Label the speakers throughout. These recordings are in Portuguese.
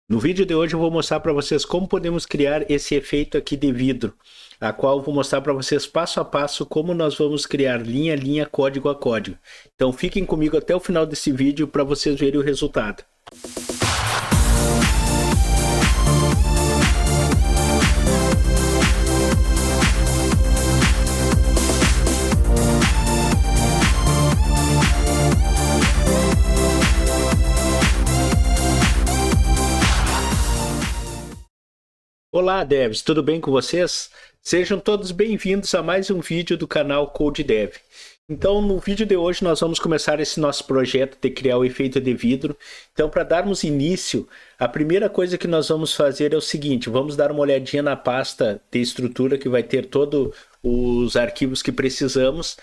Speaker 1: No vídeo de hoje eu vou mostrar para vocês como podemos criar esse efeito aqui de vidro, a qual eu vou mostrar para vocês passo a passo como nós vamos criar linha a linha, código a código. Então fiquem comigo até o final desse vídeo para vocês verem o resultado. Olá devs, tudo bem com vocês? Sejam todos bem-vindos a mais um vídeo do canal Code Dev. Então no vídeo de hoje nós vamos começar esse nosso projeto de criar o efeito de vidro. Então para darmos início, a primeira coisa que nós vamos fazer é o seguinte, vamos dar uma olhadinha na pasta de estrutura que vai ter todos os arquivos que precisamos.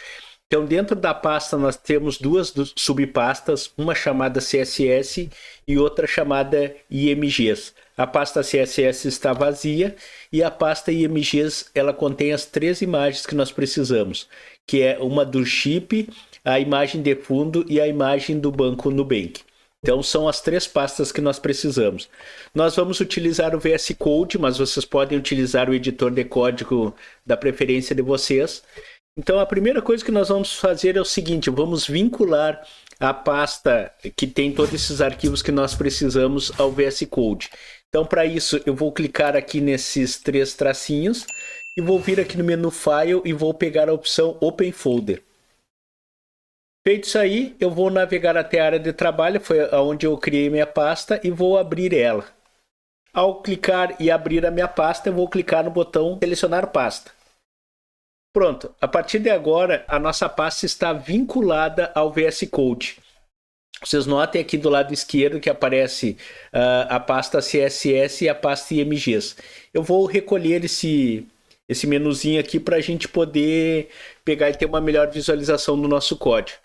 Speaker 1: Então dentro da pasta nós temos duas subpastas, uma chamada CSS e outra chamada IMGs. A pasta CSS está vazia e a pasta IMGs ela contém as três imagens que nós precisamos, que é uma do chip, a imagem de fundo e a imagem do banco Nubank. Então são as três pastas que nós precisamos. Nós vamos utilizar o VS Code, mas vocês podem utilizar o editor de código da preferência de vocês. Então a primeira coisa que nós vamos fazer é o seguinte, vamos vincular a pasta que tem todos esses arquivos que nós precisamos ao VS Code. Então para isso eu vou clicar aqui nesses três tracinhos e vou vir aqui no menu File e vou pegar a opção Open Folder. Feito isso aí, eu vou navegar até a área de trabalho, foi onde eu criei minha pasta e vou abrir ela. Ao clicar e abrir a minha pasta, eu vou clicar no botão Selecionar pasta. Pronto, a partir de agora a nossa pasta está vinculada ao VS Code. Vocês notem aqui do lado esquerdo que aparece a pasta CSS e a pasta IMGs. Eu vou recolher esse menuzinho aqui para a gente poder pegar e ter uma melhor visualização do nosso código.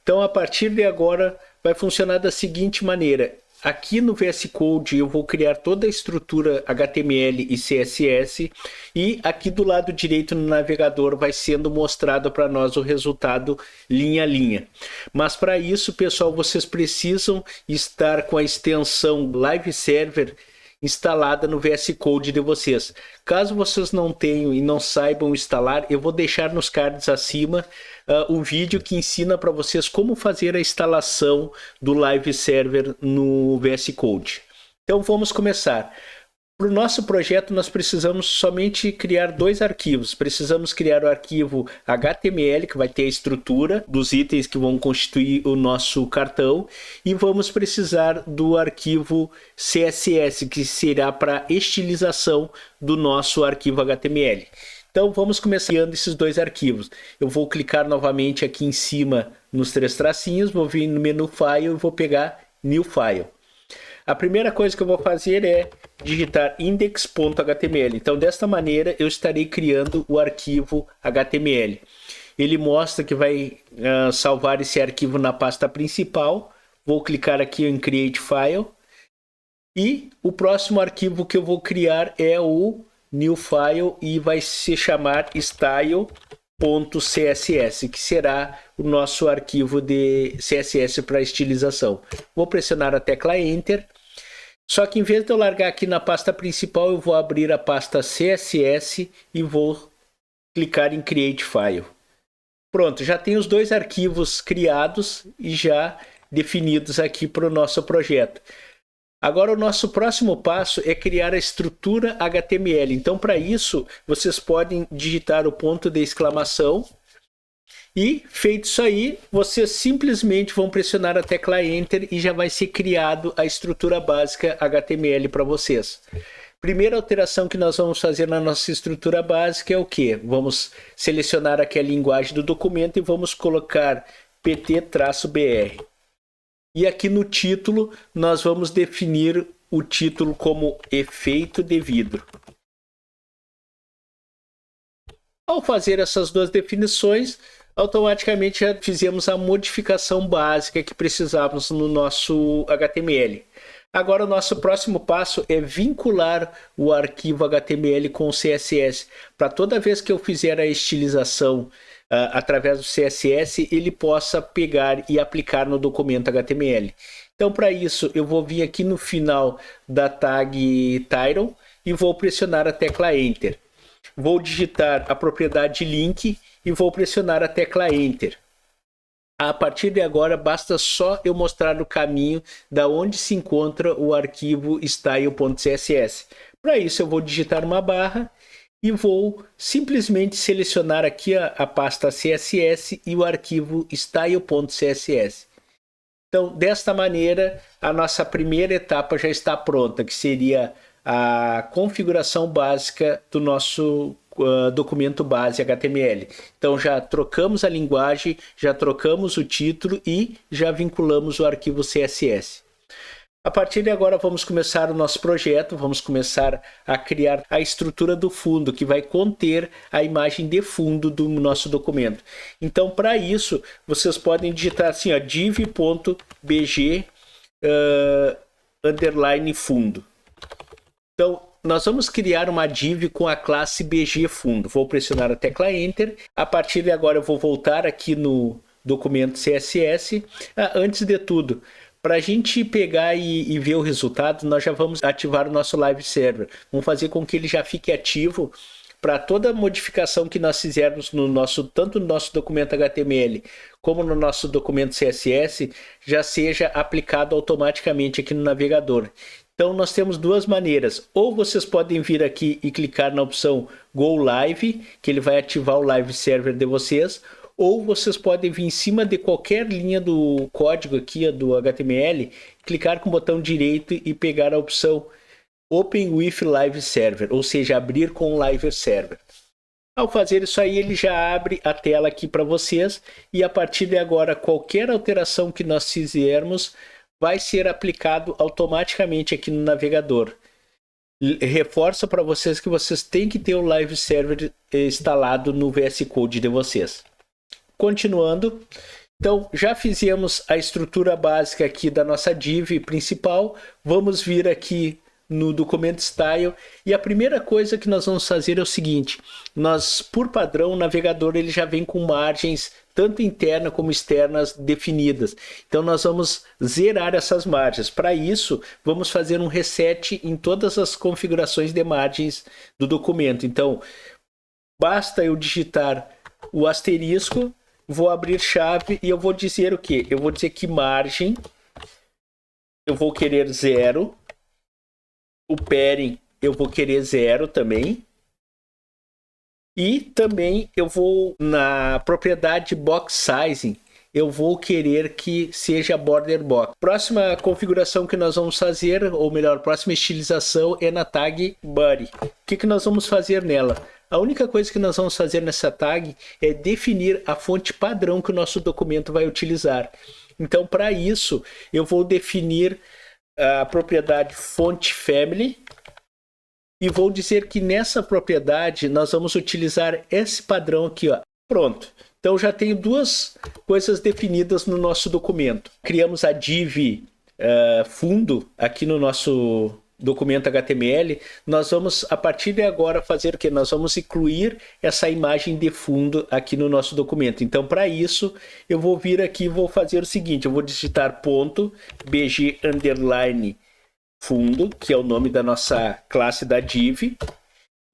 Speaker 1: Então a partir de agora vai funcionar da seguinte maneira. Aqui no VS Code eu vou criar toda a estrutura HTML e CSS e aqui do lado direito no navegador vai sendo mostrado para nós o resultado linha a linha. Mas para isso, pessoal, vocês precisam estar com a extensão Live Server instalada no VS Code de vocês. Caso vocês não tenham e não saibam instalar, eu vou deixar nos cards acima o vídeo que ensina para vocês como fazer a instalação do Live Server no VS Code. Então vamos começar. Para o nosso projeto nós precisamos somente criar dois arquivos. Precisamos criar o arquivo HTML, que vai ter a estrutura dos itens que vão constituir o nosso cartão. E vamos precisar do arquivo CSS, que será para estilização do nosso arquivo HTML. Então vamos começar criando esses dois arquivos. Eu vou clicar novamente aqui em cima nos três tracinhos, vou vir no menu File e vou pegar New File. A primeira coisa que eu vou fazer é digitar index.html. Então desta maneira eu estarei criando o arquivo HTML. Ele mostra que vai salvar esse arquivo na pasta principal. Vou clicar aqui em Create File. E o próximo arquivo que eu vou criar é o New File e vai se chamar style.css, que será o nosso arquivo de CSS para estilização. Vou pressionar a tecla Enter. Só que em vez de eu largar aqui na pasta principal, eu vou abrir a pasta CSS e vou clicar em Create File. Pronto, já tem os dois arquivos criados e já definidos aqui para o nosso projeto. Agora o nosso próximo passo é criar a estrutura HTML. Então para isso vocês podem digitar o ponto de exclamação e feito isso aí vocês simplesmente vão pressionar a tecla Enter e já vai ser criado a estrutura básica HTML para vocês. Primeira alteração que nós vamos fazer na nossa estrutura básica é o que? Vamos selecionar aqui a linguagem do documento e vamos colocar pt-br. E aqui no título, nós vamos definir o título como efeito de vidro. Ao fazer essas duas definições, automaticamente já fizemos a modificação básica que precisávamos no nosso HTML. Agora o nosso próximo passo é vincular o arquivo HTML com o CSS. Para toda vez que eu fizer a estilização através do CSS, ele possa pegar e aplicar no documento HTML. Então, para isso, eu vou vir aqui no final da tag title e vou pressionar a tecla Enter. Vou digitar a propriedade link e vou pressionar a tecla Enter. A partir de agora, basta só eu mostrar o caminho da onde se encontra o arquivo style.css. Para isso, eu vou digitar uma barra e vou simplesmente selecionar aqui a pasta CSS e o arquivo style.css. Então, desta maneira, a nossa primeira etapa já está pronta, que seria a configuração básica do nosso documento base HTML. Então, já trocamos a linguagem, já trocamos o título e já vinculamos o arquivo CSS. A partir de agora, vamos começar o nosso projeto, vamos começar a criar a estrutura do fundo, que vai conter a imagem de fundo do nosso documento. Então, para isso, vocês podem digitar assim, ó, div.bg underline fundo. Então, nós vamos criar uma div com a classe BG fundo. Vou pressionar a tecla Enter. A partir de agora, eu vou voltar aqui no documento CSS. Antes de tudo, para a gente pegar e ver o resultado, nós já vamos ativar o nosso Live Server. Vamos fazer com que ele já fique ativo para toda modificação que nós fizermos no tanto no nosso documento HTML como no nosso documento CSS, já seja aplicado automaticamente aqui no navegador. Então nós temos duas maneiras. Ou vocês podem vir aqui e clicar na opção Go Live, que ele vai ativar o Live Server de vocês. Ou vocês podem vir em cima de qualquer linha do código aqui do HTML, clicar com o botão direito e pegar a opção Open with Live Server, ou seja, abrir com o Live Server. Ao fazer isso aí, ele já abre a tela aqui para vocês e a partir de agora, qualquer alteração que nós fizermos vai ser aplicado automaticamente aqui no navegador. Reforço para vocês que vocês têm que ter o Live Server instalado no VS Code de vocês. Continuando, então já fizemos a estrutura básica aqui da nossa div principal, vamos vir aqui no documento style e a primeira coisa que nós vamos fazer é o seguinte: nós, por padrão, o navegador ele já vem com margens tanto internas como externas definidas, então nós vamos zerar essas margens. Para isso, vamos fazer um reset em todas as configurações de margens do documento. Então, basta eu digitar o asterisco, vou abrir chave e eu vou dizer o quê? Eu vou dizer que margem eu vou querer 0. O padding eu vou querer 0 também. E também eu vou, na propriedade box sizing, eu vou querer que seja border box. Próxima configuração que nós vamos fazer, ou melhor, próxima estilização é na tag body. O que nós vamos fazer nela? A única coisa que nós vamos fazer nessa tag é definir a fonte padrão que o nosso documento vai utilizar. Então, para isso, eu vou definir a propriedade font family e vou dizer que nessa propriedade nós vamos utilizar esse padrão aqui, ó. Pronto. Então já tenho duas coisas definidas no nosso documento. Criamos a div fundo aqui no nosso documento HTML. Nós vamos, a partir de agora, fazer o que? Nós vamos incluir essa imagem de fundo aqui no nosso documento. Então, para isso, eu vou vir aqui e vou fazer o seguinte: eu vou digitar .bg underline fundo, que é o nome da nossa classe da div,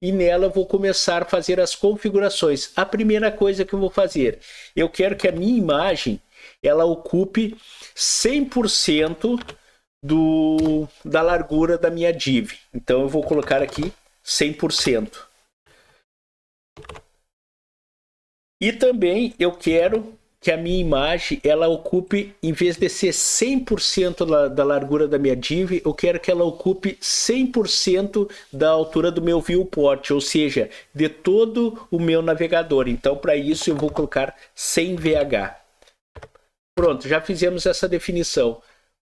Speaker 1: e nela eu vou começar a fazer as configurações. A primeira coisa que eu vou fazer, eu quero que a minha imagem ela ocupe 100% da largura da minha div. Então eu vou colocar aqui 100%. E também eu quero que a minha imagem ela ocupe, em vez de ser 100% da largura da minha div, eu quero que ela ocupe 100% da altura do meu viewport, ou seja, de todo o meu navegador. Então, para isso, eu vou colocar 100 VH. Pronto, já fizemos essa definição.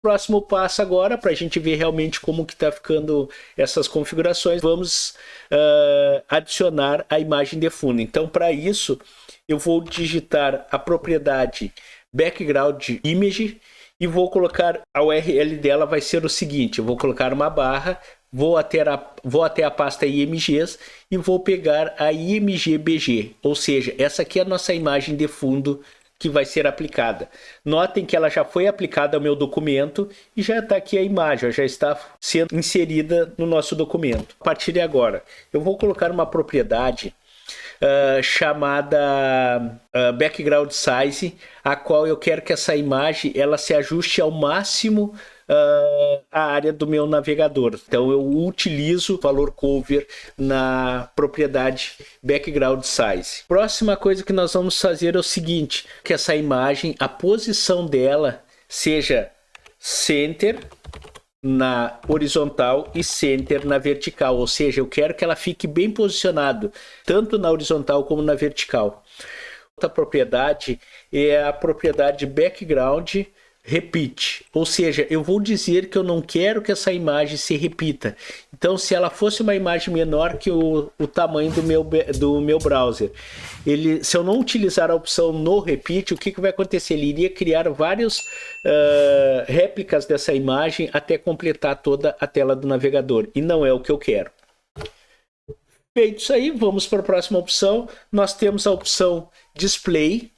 Speaker 1: Próximo passo agora, para a gente ver realmente como que está ficando essas configurações, vamos adicionar a imagem de fundo. Então, para isso, eu vou digitar a propriedade background image e vou colocar a URL dela vai ser o seguinte: eu vou colocar uma barra, vou até a pasta IMGs e vou pegar a IMG BG, ou seja, essa aqui é a nossa imagem de fundo que vai ser aplicada. Notem que ela já foi aplicada ao meu documento e já está aqui a imagem, já está sendo inserida no nosso documento. A partir de agora, eu vou colocar uma propriedade chamada background size, a qual eu quero que essa imagem ela se ajuste ao máximo a área do meu navegador. Então eu utilizo o valor cover na propriedade background size. Próxima coisa que nós vamos fazer é o seguinte, que essa imagem, a posição dela seja center na horizontal e center na vertical, ou seja, eu quero que ela fique bem posicionado, tanto na horizontal como na vertical. Outra propriedade é a propriedade background repeat, ou seja, eu vou dizer que eu não quero que essa imagem se repita. Então, se ela fosse uma imagem menor que o tamanho do meu browser, se eu não utilizar a opção no repeat, o que vai acontecer? Ele iria criar várias réplicas dessa imagem até completar toda a tela do navegador, e não é o que eu quero. Feito isso aí, vamos para a próxima opção. Nós temos a opção display.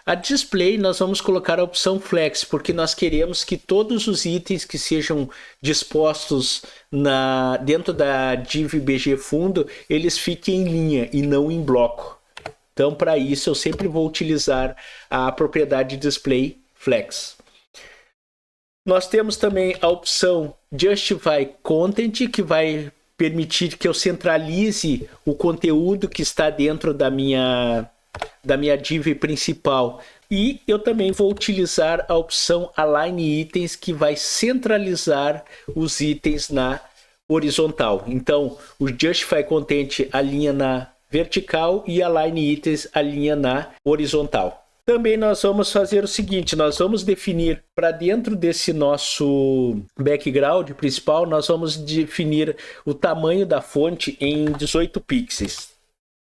Speaker 1: A display nós vamos colocar a opção flex, porque nós queremos que todos os itens que sejam dispostos dentro da div BG fundo, eles fiquem em linha e não em bloco. Então, para isso, eu sempre vou utilizar a propriedade display flex. Nós temos também a opção justify content, que vai permitir que eu centralize o conteúdo que está dentro da minha div principal, e eu também vou utilizar a opção align itens, que vai centralizar os itens na horizontal. Então o justify content alinha na vertical e align itens alinha na horizontal. Também nós vamos fazer o seguinte, nós vamos definir para dentro desse nosso background principal, nós vamos definir o tamanho da fonte em 18 pixels.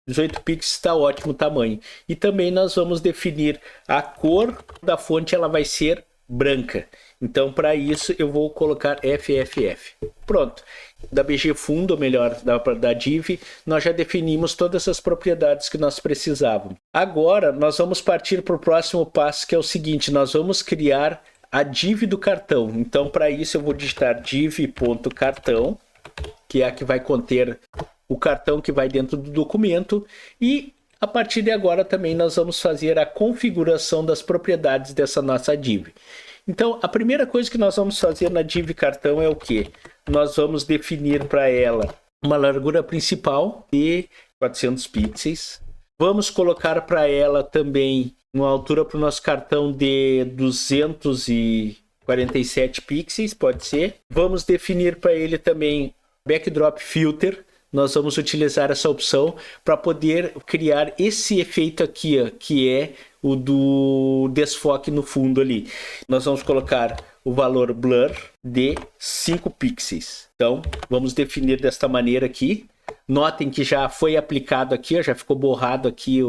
Speaker 1: 18 pixels está ótimo tamanho. E também nós vamos definir a cor da fonte, ela vai ser branca. Então, para isso, eu vou colocar FFF. Pronto. Da BG Fundo, ou melhor, da div, nós já definimos todas as propriedades que nós precisávamos. Agora, nós vamos partir para o próximo passo, que é o seguinte, nós vamos criar a div do cartão. Então, para isso, eu vou digitar div.cartão, que é a que vai conter o cartão que vai dentro do documento, e a partir de agora também nós vamos fazer a configuração das propriedades dessa nossa div. Então, a primeira coisa que nós vamos fazer na div cartão é o que? Nós vamos definir para ela uma largura principal de 400 pixels. Vamos colocar para ela também uma altura para o nosso cartão de 247 pixels, pode ser. Vamos definir para ele também backdrop filter. Nós vamos utilizar essa opção para poder criar esse efeito aqui, ó, que é o do desfoque no fundo ali. Nós vamos colocar o valor blur de 5 pixels. Então, vamos definir desta maneira aqui. Notem que já foi aplicado aqui, ó, já ficou borrado aqui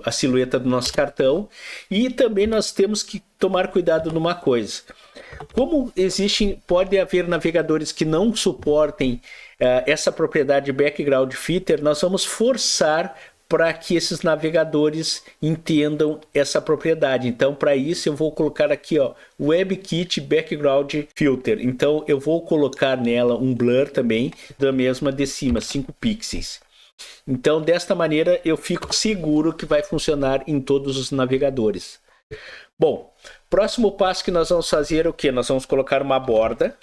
Speaker 1: a silhueta do nosso cartão. E também nós temos que tomar cuidado numa coisa. Como pode haver navegadores que não suportem essa propriedade background filter, nós vamos forçar para que esses navegadores entendam essa propriedade. Então, para isso, eu vou colocar aqui, ó, WebKit Background Filter. Então, eu vou colocar nela um blur também, da mesma de cima, 5 pixels. Então, desta maneira, eu fico seguro que vai funcionar em todos os navegadores. Bom, próximo passo que nós vamos fazer é o que? Nós vamos colocar uma borda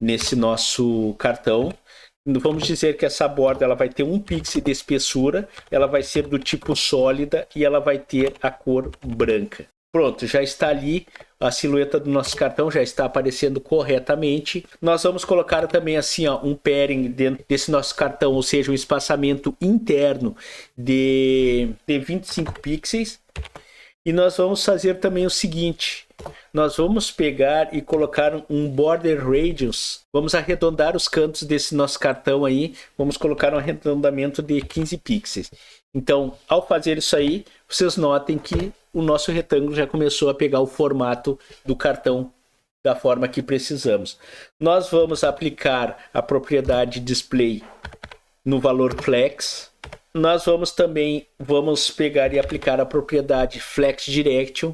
Speaker 1: nesse nosso cartão. Vamos dizer que essa borda ela vai ter 1 pixel de espessura, ela vai ser do tipo sólida e ela vai ter a cor branca. Pronto, já está ali, a silhueta do nosso cartão já está aparecendo corretamente. Nós vamos colocar também assim, ó, um pairing dentro desse nosso cartão, ou seja, um espaçamento interno de 25 pixels. E nós vamos fazer também o seguinte, nós vamos pegar e colocar um border radius, vamos arredondar os cantos desse nosso cartão aí, vamos colocar um arredondamento de 15 pixels. Então, ao fazer isso aí, vocês notem que o nosso retângulo já começou a pegar o formato do cartão da forma que precisamos. Nós vamos aplicar a propriedade display no valor flex, nós vamos pegar e aplicar a propriedade Flex Direction.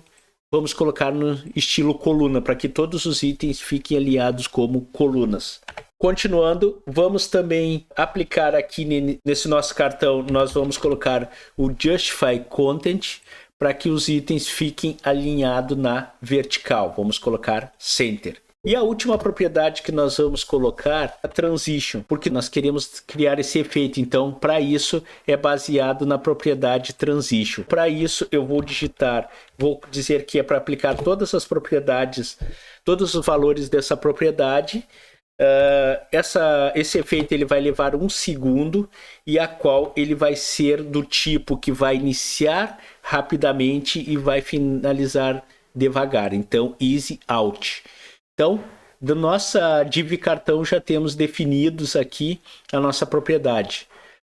Speaker 1: Vamos colocar no estilo coluna, para que todos os itens fiquem alinhados como colunas. Continuando, vamos também aplicar aqui nesse nosso cartão, nós vamos colocar o Justify Content, para que os itens fiquem alinhados na vertical. Vamos colocar Center. E a última propriedade que nós vamos colocar é a Transition, porque nós queremos criar esse efeito. Então, para isso, é baseado na propriedade Transition. Para isso, eu vou dizer que é para aplicar todas as propriedades, todos os valores dessa propriedade. Esse efeito ele vai levar 1 segundo e a qual ele vai ser do tipo que vai iniciar rapidamente e vai finalizar devagar. Então, Easy Out. Então, da nossa div cartão já temos definidos aqui a nossa propriedade.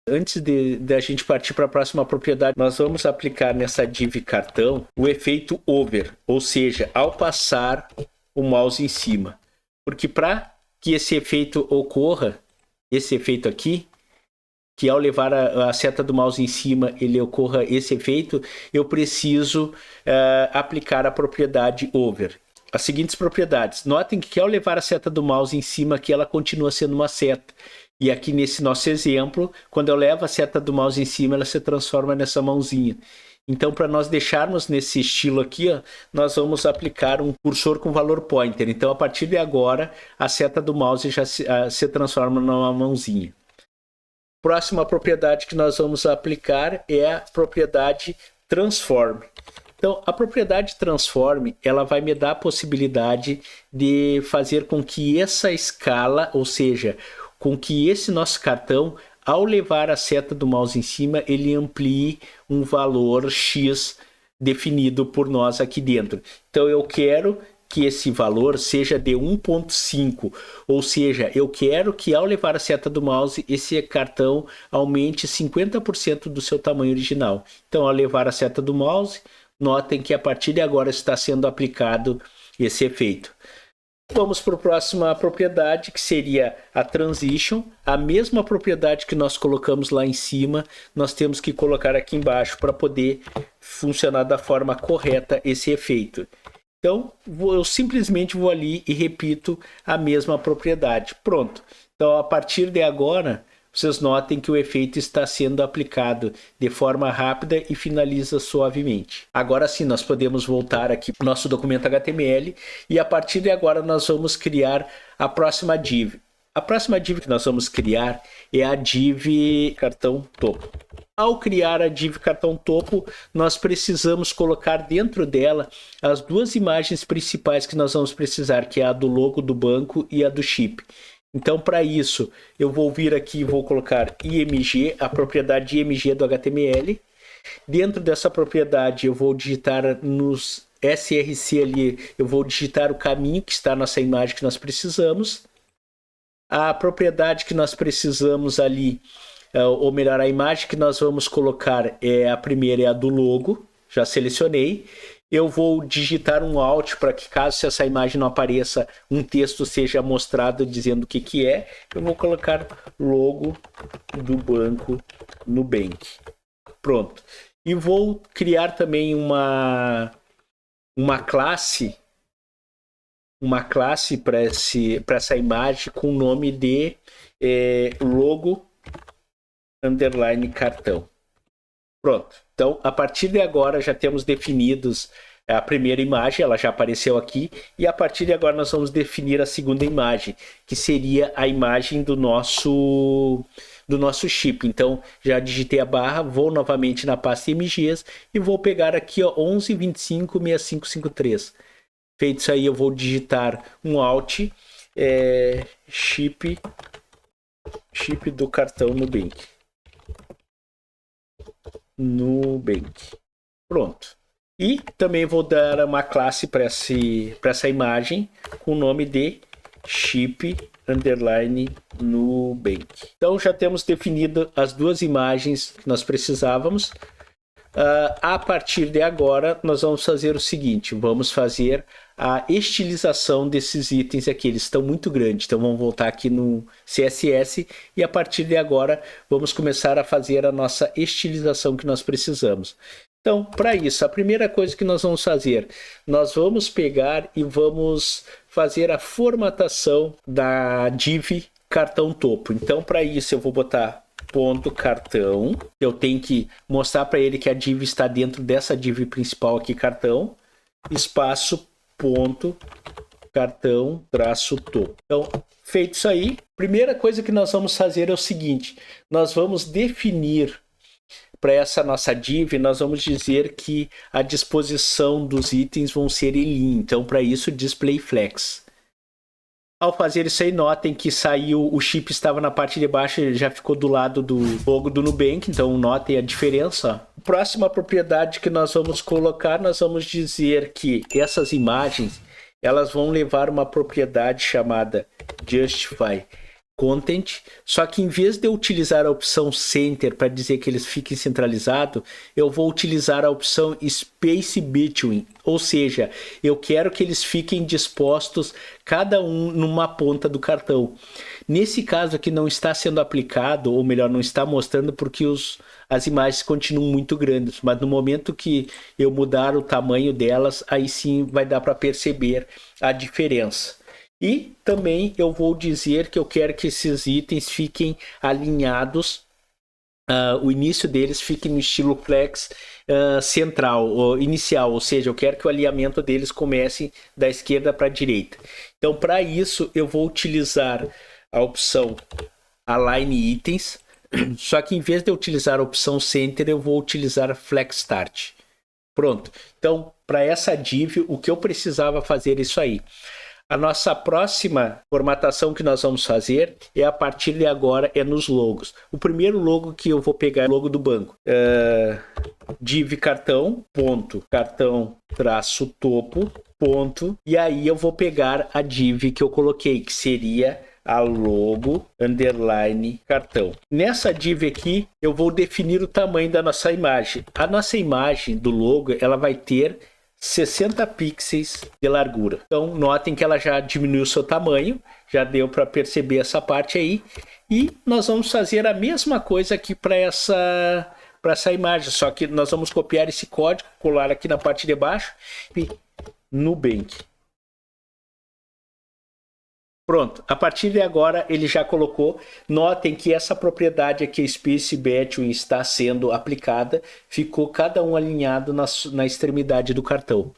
Speaker 1: Antes da gente partir para a próxima propriedade, nós vamos aplicar nessa div cartão o efeito Over, ou seja, ao passar o mouse em cima. Porque para que esse efeito ocorra, esse efeito aqui, que ao levar a seta do mouse em cima, ele ocorra esse efeito, eu preciso aplicar a propriedade Over. As seguintes propriedades. Notem que ao levar a seta do mouse em cima, aqui ela continua sendo uma seta. E aqui nesse nosso exemplo, quando eu levo a seta do mouse em cima, ela se transforma nessa mãozinha. Então, para nós deixarmos nesse estilo aqui, ó, nós vamos aplicar um cursor com valor pointer. Então, a partir de agora, a seta do mouse já se transforma numa mãozinha. Próxima propriedade que nós vamos aplicar é a propriedade Transform. Então, a propriedade Transform, ela vai me dar a possibilidade de fazer com que essa escala, ou seja, com que esse nosso cartão, ao levar a seta do mouse em cima, ele amplie um valor X definido por nós aqui dentro. Então, eu quero que esse valor seja de 1.5, ou seja, eu quero que ao levar a seta do mouse, esse cartão aumente 50% do seu tamanho original. Então, ao levar a seta do mouse, notem que a partir de agora está sendo aplicado esse efeito. Vamos para a próxima propriedade, que seria a Transition. A mesma propriedade que nós colocamos lá em cima, nós temos que colocar aqui embaixo para poder funcionar da forma correta esse efeito. Então, eu simplesmente vou ali e repito a mesma propriedade. Pronto. Então, a partir de agora, vocês notem que o efeito está sendo aplicado de forma rápida e finaliza suavemente. Agora sim, nós podemos voltar aqui para o nosso documento HTML e a partir de agora nós vamos criar a próxima div. A próxima div que nós vamos criar é a div cartão topo. Ao criar a div cartão topo, nós precisamos colocar dentro dela as duas imagens principais que nós vamos precisar, que é a do logo do banco e a do chip. Então, para isso, eu vou vir aqui e vou colocar IMG, a propriedade IMG do HTML. Dentro dessa propriedade, eu vou digitar nos src ali, eu vou digitar o caminho que está nessa imagem que nós precisamos. A propriedade que nós precisamos ali, ou melhor, a imagem que nós vamos colocar, a primeira é a do logo, já selecionei. Eu vou digitar um Alt para que, caso essa imagem não apareça, um texto seja mostrado dizendo o que é. Eu vou colocar logo do banco Nubank. Pronto. E vou criar também uma classe para essa imagem com o nome de logo underline cartão. Pronto. Então, a partir de agora, já temos definidos a primeira imagem, ela já apareceu aqui, e a partir de agora nós vamos definir a segunda imagem, que seria a imagem do nosso chip. Então, já digitei a barra, vou novamente na pasta IMGs e vou pegar aqui, ó, 11256553. Feito isso aí, eu vou digitar um Alt, chip do cartão Nubank. Pronto. E também vou dar uma classe para essa imagem com o nome de chip underline Nubank. Então já temos definido as duas imagens que nós precisávamos. A partir de agora, nós vamos fazer o seguinte, vamos fazer a estilização desses itens aqui, eles estão muito grandes, então vamos voltar aqui no CSS e a partir de agora vamos começar a fazer a nossa estilização que nós precisamos. Então, para isso, a primeira coisa que nós vamos fazer, nós vamos pegar e vamos fazer a formatação da div cartão topo. Então, para isso, eu vou botar ponto cartão. Eu tenho que mostrar para ele que a div está dentro dessa div principal aqui, cartão, espaço, ponto, cartão, traço topo. Então, feito isso aí, primeira coisa que nós vamos fazer é o seguinte, nós vamos definir para essa nossa div, nós vamos dizer que a disposição dos itens vão ser em linha. Então, para isso, display flex. Ao fazer isso aí, notem que saiu, o chip estava na parte de baixo e já ficou do lado do logo do Nubank, então notem a diferença. Próxima propriedade que nós vamos colocar, nós vamos dizer que essas imagens, elas vão levar uma propriedade chamada justify content, só que em vez de eu utilizar a opção center para dizer que eles fiquem centralizados, eu vou utilizar a opção space between, ou seja, eu quero que eles fiquem dispostos cada um numa ponta do cartão. Nesse caso aqui não está sendo aplicado, ou melhor, não está mostrando porque as imagens continuam muito grandes, mas no momento que eu mudar o tamanho delas, aí sim vai dar para perceber a diferença. E também eu vou dizer que eu quero que esses itens fiquem alinhados, o início deles fique no estilo flex central, ou inicial, ou seja, eu quero que o alinhamento deles comece da esquerda para a direita. Então, para isso, eu vou utilizar a opção Align Itens, só que em vez de eu utilizar a opção Center, eu vou utilizar Flex Start. Pronto. Então, para essa div, o que eu precisava fazer é isso aí. A nossa próxima formatação que nós vamos fazer é a partir de agora é nos logos. O primeiro logo que eu vou pegar é o logo do banco. Div cartão, ponto, cartão traço topo, ponto. E aí eu vou pegar a div que eu coloquei, que seria a logo underline cartão. Nessa div aqui eu vou definir o tamanho da nossa imagem. A nossa imagem do logo ela vai ter 60 pixels de largura. Então, notem que ela já diminuiu seu tamanho, já deu para perceber essa parte aí. E nós vamos fazer a mesma coisa aqui para essa imagem, só que nós vamos copiar esse código, colar aqui na parte de baixo e Nubank. Pronto, a partir de agora ele já colocou. Notem que essa propriedade aqui, Space Between, está sendo aplicada. Ficou cada um alinhado na extremidade do cartão.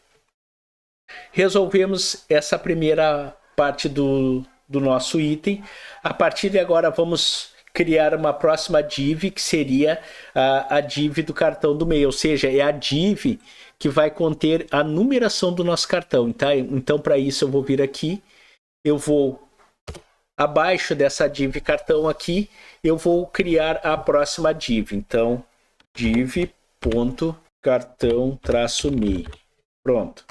Speaker 1: Resolvemos essa primeira parte do nosso item. A partir de agora vamos criar uma próxima div, que seria a div do cartão do meio. Ou seja, é a div que vai conter a numeração do nosso cartão. Tá? Então, para isso eu vou vir aqui. Eu vou, abaixo dessa div cartão aqui, eu vou criar a próxima div. Então, div.cartão-meio. Pronto.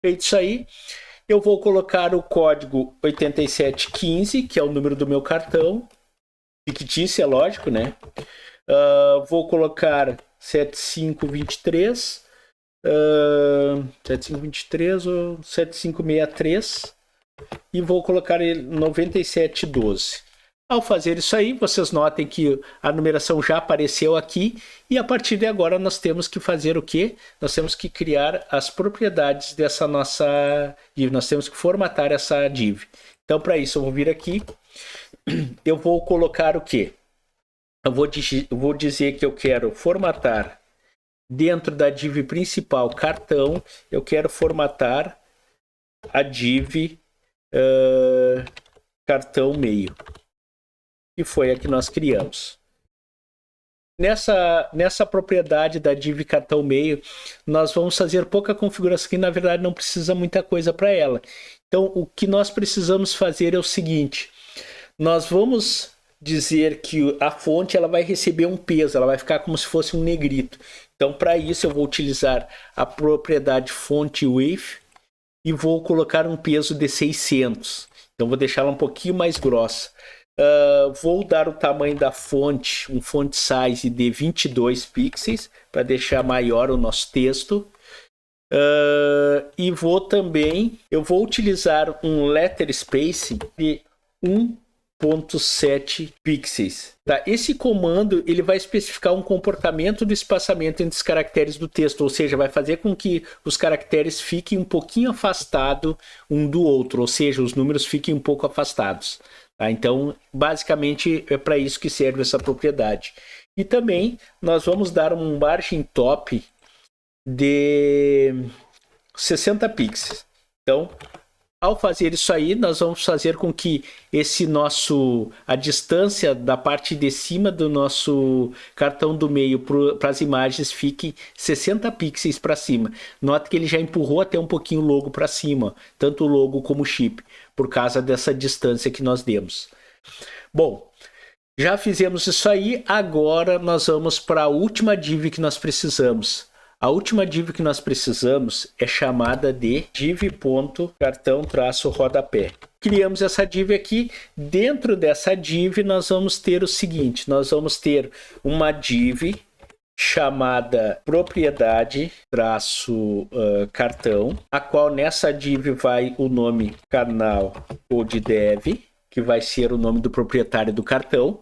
Speaker 1: Feito isso aí, eu vou colocar o código 8715, que é o número do meu cartão. Fictício, é lógico, né? Vou colocar 7523, 7523 ou 7563. E vou colocar ele 9712. Ao fazer isso aí, vocês notem que a numeração já apareceu aqui e a partir de agora nós temos que fazer o quê? Nós temos que criar as propriedades dessa nossa div, nós temos que formatar essa div. Então, para isso eu vou vir aqui, eu vou colocar o quê? Eu vou dizer que eu quero formatar dentro da div principal cartão, eu quero formatar a div cartão meio, e foi a que nós criamos. Nessa propriedade da div cartão meio, nós vamos fazer pouca configuração, que na verdade não precisa muita coisa para ela. Então, o que nós precisamos fazer é o seguinte: nós vamos dizer que a fonte ela vai receber um peso, ela vai ficar como se fosse um negrito. Então, para isso eu vou utilizar a propriedade font width e vou colocar um peso de 600. Então vou deixar ela um pouquinho mais grossa. Vou dar o tamanho da fonte, um font size de 22 pixels, para deixar maior o nosso texto. E eu vou utilizar um letter spacing de 1.7 pixels. Tá? Esse comando ele vai especificar um comportamento do espaçamento entre os caracteres do texto, ou seja, vai fazer com que os caracteres fiquem um pouquinho afastados um do outro, ou seja, os números fiquem um pouco afastados. Tá? Então, basicamente, é para isso que serve essa propriedade. E também nós vamos dar um margin top de 60 pixels. Então, ao fazer isso aí, nós vamos fazer com que a distância da parte de cima do nosso cartão do meio para as imagens fique 60 pixels para cima. Note que ele já empurrou até um pouquinho o logo para cima, tanto o logo como o chip, por causa dessa distância que nós demos. Bom, já fizemos isso aí, agora nós vamos para a última div que nós precisamos. A última div que nós precisamos é chamada de div.cartão-rodapé. Criamos essa div aqui. Dentro dessa div nós vamos ter o seguinte, nós vamos ter uma div chamada propriedade-cartão, a qual nessa div vai o nome canal CodeDev, que vai ser o nome do proprietário do cartão.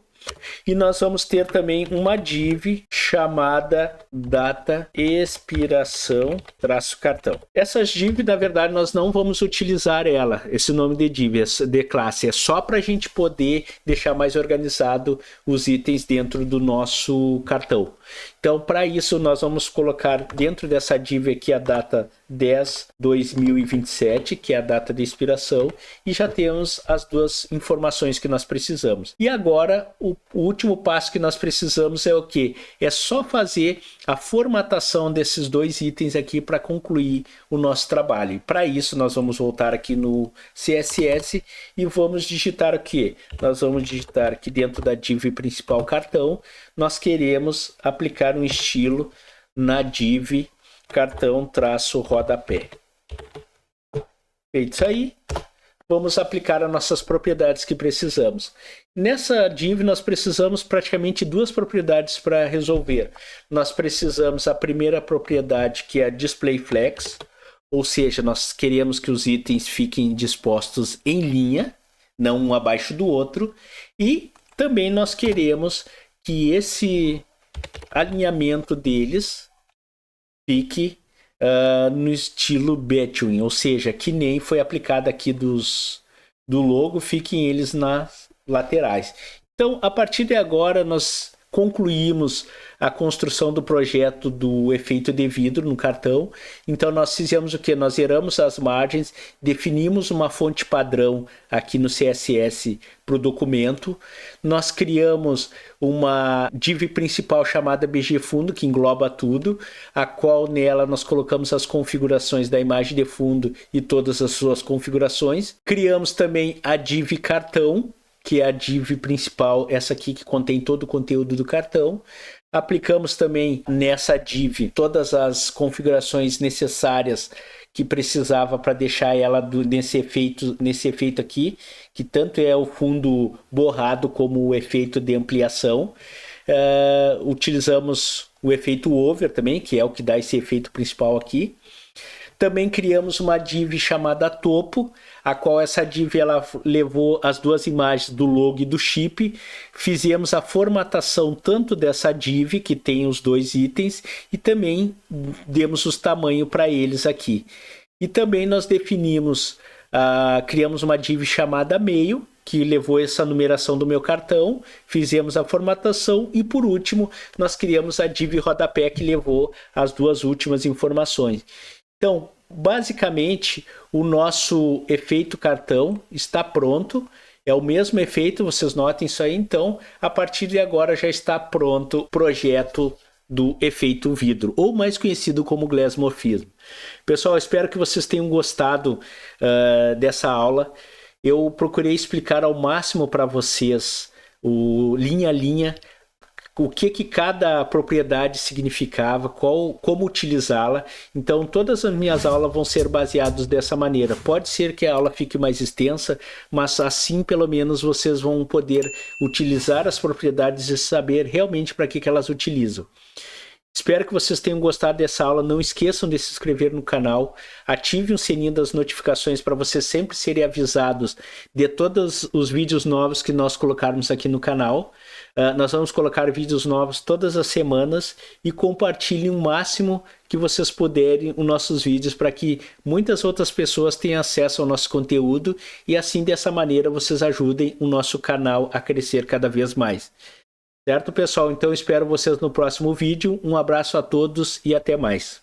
Speaker 1: E nós vamos ter também uma div chamada data expiração-cartão. Essas div, na verdade, nós não vamos utilizar esse nome de div, de classe. É só para a gente poder deixar mais organizado os itens dentro do nosso cartão. Então, para isso, nós vamos colocar dentro dessa div aqui a data 10/2027, que é a data de expiração, e já temos as duas informações que nós precisamos. E agora, o último passo que nós precisamos é o quê? É só fazer a formatação desses dois itens aqui para concluir o nosso trabalho. Para isso, nós vamos voltar aqui no CSS e vamos digitar o quê? Nós vamos digitar que dentro da div principal cartão, nós queremos aplicar um estilo na div cartão-rodapé. Feito isso aí, vamos aplicar as nossas propriedades que precisamos. Nessa div nós precisamos praticamente duas propriedades para resolver. Nós precisamos a primeira propriedade, que é a displayFlex, ou seja, nós queremos que os itens fiquem dispostos em linha, não um abaixo do outro, e também nós queremos que esse alinhamento deles fique no estilo Between, ou seja, que nem foi aplicado aqui do logo, fiquem eles nas laterais. Então, a partir de agora, nós concluímos a construção do projeto do efeito de vidro no cartão. Então nós fizemos o que? Nós zeramos as margens, definimos uma fonte padrão aqui no CSS para o documento. Nós criamos uma div principal chamada BG Fundo, que engloba tudo, a qual nela nós colocamos as configurações da imagem de fundo e todas as suas configurações. Criamos também a div cartão, que é a div principal, essa aqui que contém todo o conteúdo do cartão. Aplicamos também nessa div todas as configurações necessárias que precisava para deixar ela nesse efeito aqui, que tanto é o fundo borrado como o efeito de ampliação. Utilizamos o efeito over também, que é o que dá esse efeito principal aqui. Também criamos uma div chamada topo, a qual essa div ela levou as duas imagens do logo e do chip. Fizemos a formatação tanto dessa div, que tem os dois itens, e também demos os tamanhos para eles aqui. E também nós definimos, criamos uma div chamada meio, que levou essa numeração do meu cartão, fizemos a formatação e por último nós criamos a div rodapé, que levou as duas últimas informações. Então, basicamente, o nosso efeito cartão está pronto. É o mesmo efeito, vocês notem isso aí. Então, a partir de agora já está pronto o projeto do efeito vidro, ou mais conhecido como glassmorphism. Pessoal, espero que vocês tenham gostado dessa aula. Eu procurei explicar ao máximo para vocês, linha a linha, o que cada propriedade significava, como utilizá-la. Então, todas as minhas aulas vão ser baseadas dessa maneira. Pode ser que a aula fique mais extensa, mas assim, pelo menos, vocês vão poder utilizar as propriedades e saber realmente para que elas utilizam. Espero que vocês tenham gostado dessa aula. Não esqueçam de se inscrever no canal. Ative o sininho das notificações para vocês sempre serem avisados de todos os vídeos novos que nós colocarmos aqui no canal. Nós vamos colocar vídeos novos todas as semanas e compartilhem o máximo que vocês puderem os nossos vídeos para que muitas outras pessoas tenham acesso ao nosso conteúdo e assim, dessa maneira, vocês ajudem o nosso canal a crescer cada vez mais. Certo, pessoal? Então, espero vocês no próximo vídeo. Um abraço a todos e até mais.